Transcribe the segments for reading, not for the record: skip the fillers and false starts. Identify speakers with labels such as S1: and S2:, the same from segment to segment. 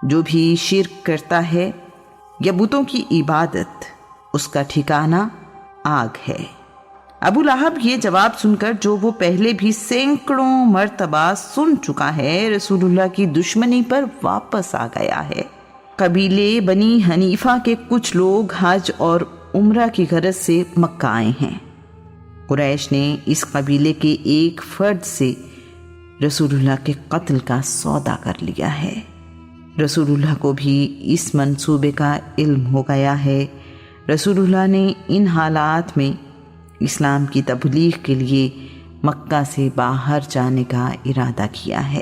S1: جو بھی شرک کرتا ہے یا بتوں کی عبادت، اس کا ٹھکانہ آگ ہے۔ ابو لہب یہ جواب سن کر، جو وہ پہلے بھی سینکڑوں مرتبہ سن چکا ہے، رسول اللہ کی دشمنی پر واپس آ گیا ہے۔ قبیلے بنی حنیفہ کے کچھ لوگ حج اور عمرہ کی غرض سے مکہ آئے ہیں۔ قریش نے اس قبیلے کے ایک فرد سے رسول اللہ کے قتل کا سودا کر لیا ہے۔ رسول اللہ کو بھی اس منصوبے کا علم ہو گیا ہے۔ رسول اللہ نے ان حالات میں اسلام کی تبلیغ کے لیے مکہ سے باہر جانے کا ارادہ کیا ہے۔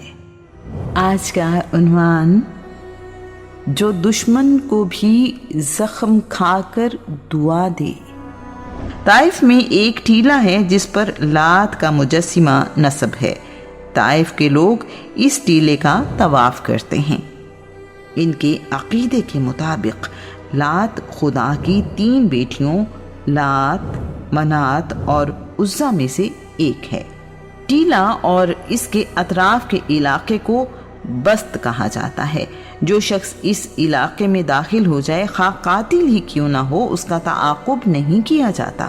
S1: آج کا عنوان، جو دشمن کو بھی زخم کھا کر دعا دے۔ طائف میں ایک ٹیلہ ہے جس پر لات کا مجسمہ نصب ہے۔ طائف کے لوگ اس ٹیلے کا طواف کرتے ہیں۔ ان کے عقیدے کے مطابق لات خدا کی 3 بیٹیوں لات، منات اور عزا میں سے ایک ہے۔ ٹیلہ اور اس کے اطراف کے علاقے کو بست کہا جاتا ہے۔ جو شخص اس علاقے میں داخل ہو جائے، خواہ قاتل ہی کیوں نہ ہو، اس کا تعاقب نہیں کیا جاتا۔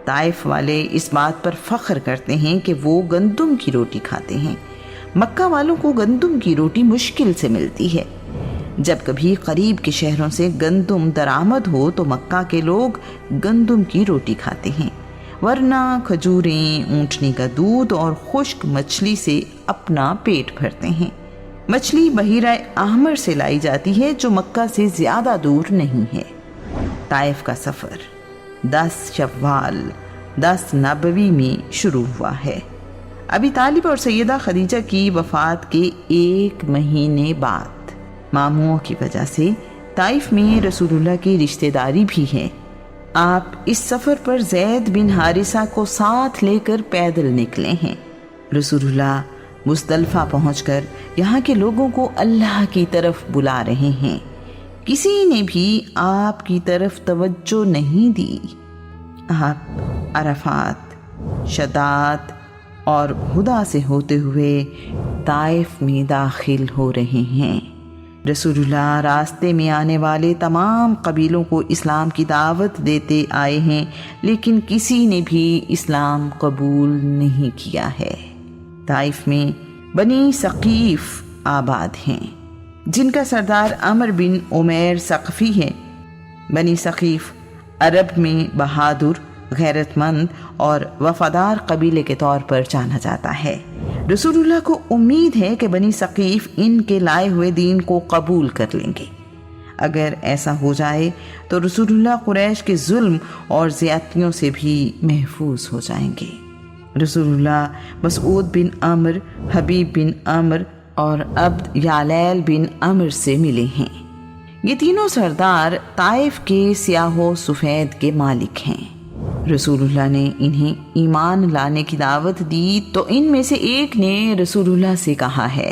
S1: طائف والے اس بات پر فخر کرتے ہیں کہ وہ گندم کی روٹی کھاتے ہیں۔ مکہ والوں کو گندم کی روٹی مشکل سے ملتی ہے۔ جب کبھی قریب کے شہروں سے گندم درآمد ہو تو مکہ کے لوگ گندم کی روٹی کھاتے ہیں، ورنہ کھجوریں، اونٹنی کا دودھ اور خشک مچھلی سے اپنا پیٹ بھرتے ہیں۔ مچھلی بحیرہ احمر سے لائی جاتی ہے، جو مکہ سے زیادہ دور نہیں ہے۔ طائف کا سفر 10 شوال 10 نبوی میں شروع ہوا ہے۔ ابی طالب اور سیدہ خدیجہ کی وفات کے 1 مہینے بعد ماموں کی وجہ سے طائف میں رسول اللہ کی رشتہ داری بھی ہے۔ آپ اس سفر پر زید بن حارثہ کو ساتھ لے کر پیدل نکلے ہیں۔ رسول اللہ مزدلفہ پہنچ کر یہاں کے لوگوں کو اللہ کی طرف بلا رہے ہیں۔ کسی نے بھی آپ کی طرف توجہ نہیں دی۔ آپ عرفات، شداد اور ہدا سے ہوتے ہوئے طائف میں داخل ہو رہے ہیں۔ رسول اللہ راستے میں آنے والے تمام قبیلوں کو اسلام کی دعوت دیتے آئے ہیں، لیکن کسی نے بھی اسلام قبول نہیں کیا ہے۔ طائف میں بنی ثقیف آباد ہیں، جن کا سردار عمر بن عمیر ثقفی ہے۔ بنی ثقیف عرب میں بہادر، غیرت مند اور وفادار قبیلے کے طور پر جانا جاتا ہے۔ رسول اللہ کو امید ہے کہ بنی ثقیف ان کے لائے ہوئے دین کو قبول کر لیں گے۔ اگر ایسا ہو جائے تو رسول اللہ قریش کے ظلم اور زیادتیوں سے بھی محفوظ ہو جائیں گے۔ رسول اللہ مسعود بن عمر، حبیب بن عمر اور عبد یعلیل بن عمر سے ملے ہیں۔ یہ تینوں سردار طائف کے سیاہ و سفید کے مالک ہیں۔ رسول اللہ نے انہیں ایمان لانے کی دعوت دی تو ان میں سے ایک نے رسول اللہ سے کہا ہے،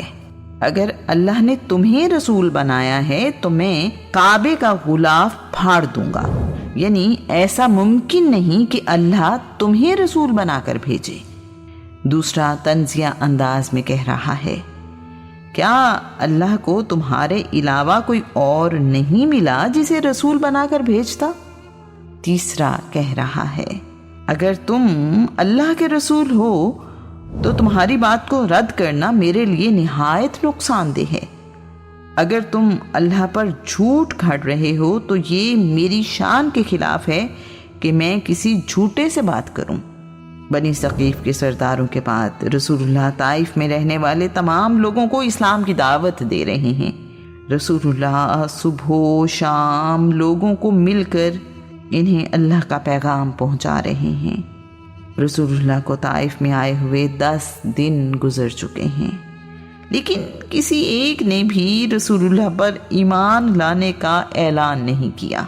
S1: اگر اللہ نے تمہیں رسول بنایا ہے تو میں کعبے کا غلاف پھاڑ دوں گا، یعنی ایسا ممکن نہیں کہ اللہ تمہیں رسول بنا کر بھیجے۔ دوسرا طنزیہ انداز میں کہہ رہا ہے، کیا اللہ کو تمہارے علاوہ کوئی اور نہیں ملا جسے رسول بنا کر بھیجتا؟ تیسرا کہہ رہا ہے، اگر تم اللہ کے رسول ہو تو تمہاری بات کو رد کرنا میرے لیے نہایت نقصان دہ ہے۔ اگر تم اللہ پر جھوٹ گھڑ رہے ہو تو یہ میری شان کے خلاف ہے کہ میں کسی جھوٹے سے بات کروں۔ بنی ثقیف کے سرداروں کے بعد رسول اللہ طائف میں رہنے والے تمام لوگوں کو اسلام کی دعوت دے رہے ہیں۔ رسول اللہ صبح و شام لوگوں کو مل کر انہیں اللہ کا پیغام پہنچا رہے ہیں۔ رسول اللہ کو طائف میں آئے ہوئے 10 دن گزر چکے ہیں، لیکن کسی ایک نے بھی رسول اللہ پر ایمان لانے کا اعلان نہیں کیا۔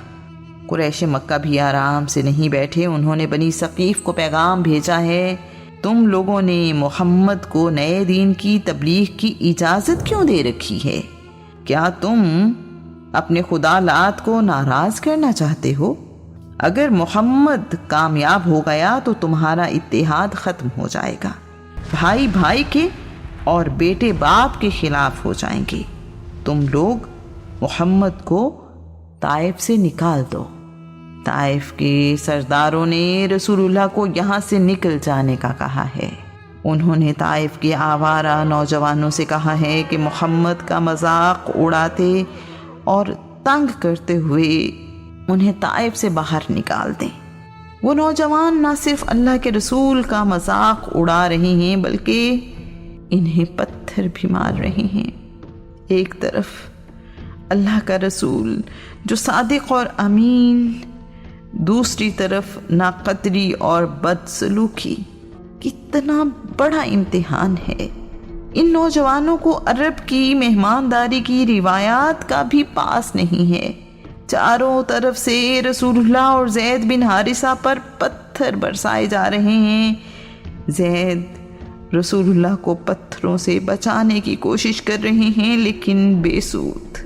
S1: قریش مکہ بھی آرام سے نہیں بیٹھے، انہوں نے بنی ثقیف کو پیغام بھیجا ہے، تم لوگوں نے محمد کو نئے دین کی تبلیغ کی اجازت کیوں دے رکھی ہے؟ کیا تم اپنے خدا لات کو ناراض کرنا چاہتے ہو؟ اگر محمد کامیاب ہو گیا تو تمہارا اتحاد ختم ہو جائے گا، بھائی بھائی کے اور بیٹے باپ کے خلاف ہو جائیں گے، تم لوگ محمد کو طائف سے نکال دو۔ طائف کے سرداروں نے رسول اللہ کو یہاں سے نکل جانے کا کہا ہے۔ انہوں نے طائف کے آوارہ نوجوانوں سے کہا ہے کہ محمد کا مذاق اڑاتے اور تنگ کرتے ہوئے انہیں طائف سے باہر نکال دیں۔ وہ نوجوان نہ صرف اللہ کے رسول کا مذاق اڑا رہے ہیں بلکہ انہیں پتھر بھی مار رہے ہیں۔ ایک طرف اللہ کا رسول جو صادق اور امین، دوسری طرف ناقدری اور بدسلوکی۔ کتنا بڑا امتحان ہے۔ ان نوجوانوں کو عرب کی مہمانداری کی روایات کا بھی پاس نہیں ہے۔ چاروں طرف سے رسول اللہ اور زید بن حارثہ پر پتھر برسائے جا رہے ہیں۔ زید رسول اللہ کو پتھروں سے بچانے کی کوشش کر رہے ہیں لیکن بے سود۔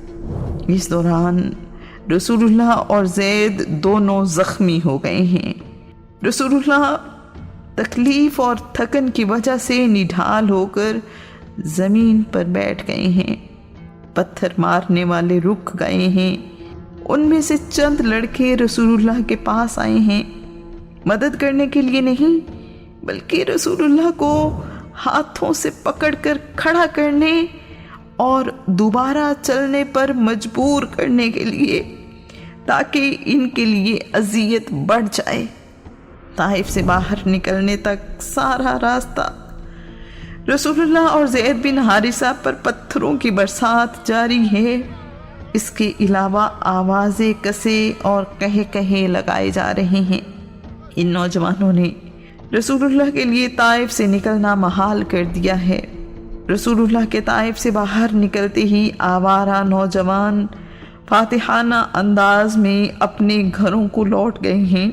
S1: اس دوران رسول اللہ اور زید دونوں زخمی ہو گئے ہیں۔ رسول اللہ تکلیف اور تھکن کی وجہ سے نڈھال ہو کر زمین پر بیٹھ گئے ہیں۔ پتھر مارنے والے رک گئے ہیں۔ ان میں سے چند لڑکے رسول اللہ کے پاس آئے ہیں، مدد کرنے کے لیے نہیں بلکہ رسول اللہ کو ہاتھوں سے پکڑ کر کھڑا کرنے اور دوبارہ چلنے پر مجبور کرنے کے لیے، تاکہ ان کے لیے اذیت بڑھ جائے۔ طائف سے باہر نکلنے تک سارا راستہ رسول اللہ اور زید بن حارثہ پر پتھروں کی برسات جاری ہے۔ اس کے علاوہ آوازیں کسے اور کہے لگائے جا رہے ہیں۔ ان نوجوانوں نے رسول اللہ کے لیے طائف سے نکلنا محال کر دیا ہے۔ رسول اللہ کے طائف سے باہر نکلتے ہی آوارہ نوجوان فاتحانہ انداز میں اپنے گھروں کو لوٹ گئے ہیں۔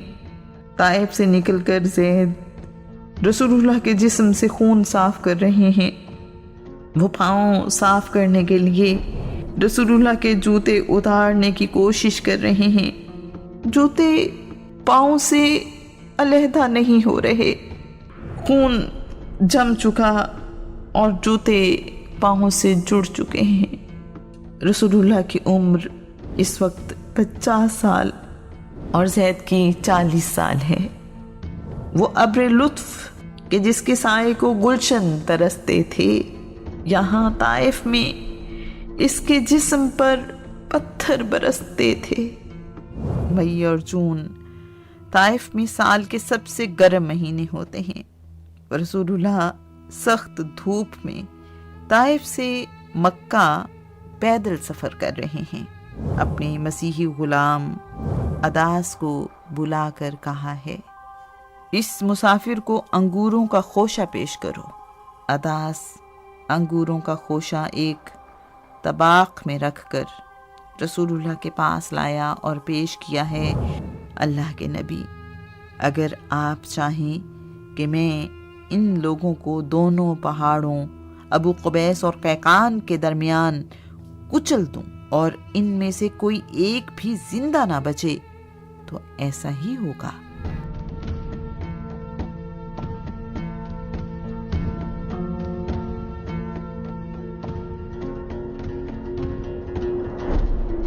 S1: طائف سے نکل کر زید رسول اللہ کے جسم سے خون صاف کر رہے ہیں۔ وہ پاؤں صاف کرنے کے لیے رسول اللہ کے جوتے اتارنے کی کوشش کر رہے ہیں۔ جوتے پاؤں سے علیحدہ نہیں ہو رہے، خون جم چکا اور جوتے پاؤں سے جڑ چکے ہیں۔ رسول اللہ کی عمر اس وقت 50 سال اور زید کی 40 سال ہے۔ وہ ابر لطف کہ جس کے سائے کو گلشن ترستے تھے، یہاں طائف میں اس کے جسم پر پتھر برستے تھے۔ مئی اور جون طائف میں سال کے سب سے گرم مہینے ہوتے ہیں۔ رسول اللہ سخت دھوپ میں طائف سے مکہ پیدل سفر کر رہے ہیں۔ اپنے مسیحی غلام اداس کو بلا کر کہا ہے، اس مسافر کو انگوروں کا خوشہ پیش کرو۔ اداس انگوروں کا خوشہ ایک طباق میں رکھ کر رسول اللہ کے پاس لایا اور پیش کیا ہے۔ اللہ کے نبی، اگر آپ چاہیں کہ میں ان لوگوں کو دونوں پہاڑوں ابو قبیس اور قیقان کے درمیان کچل دوں اور ان میں سے کوئی ایک بھی زندہ نہ بچے تو ایسا ہی ہوگا۔